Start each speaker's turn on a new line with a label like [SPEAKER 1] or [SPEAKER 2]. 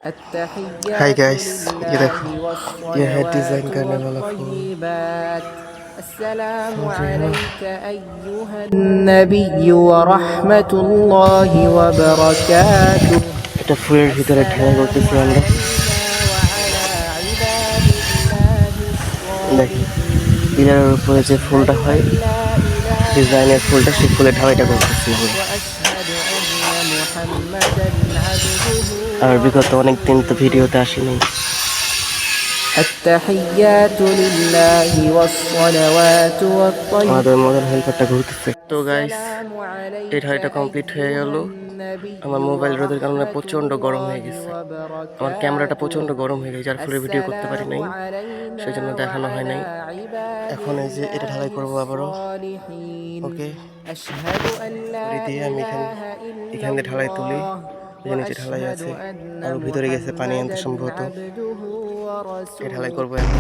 [SPEAKER 1] Hi guys, ये देखो, ये है डिज़ाइन करने वाला फूल। समझ रहे हो?
[SPEAKER 2] النبي ورحمة الله وبركاته
[SPEAKER 1] এটা ফুলের ভিতরে ঢেলে করতেছি আমরা। দেখি পিলারের উপরে যে ফুলটা হয়, ডিজাইনের ফুলটা, সেই ফুলের ঢালাইটা করতেছি আমরা। আর বিগত অনেক দিন তো ভিডিওতে আসিনি।
[SPEAKER 2] التحيات لله والصلوات والطيبات
[SPEAKER 1] আমাদের মডেল হেল্পারটা ঘুরতেছে। তো গাইস, এই ঢালাইটা কমপ্লিট হয়ে গেল। আমার মোবাইল রোদের কারণে প্রচণ্ড গরম হয়ে গেছে। আমার ক্যামেরাটা প্রচণ্ড গরম হয়ে গেছে, যার ফলে ভিডিও করতে পারি নাই, সেই জন্য দেখানো হয় নাই। এখন এই যে এটা ঢালাই করবো আবারও। ওকে, দিয়ে আমি এখান দিয়ে ঢালাই তুলি। যে নিচে ঢালাই আছে, আর ভিতরে গেছে পানি আনতে সম্ভবত। এই ঢালাই করবো এখন।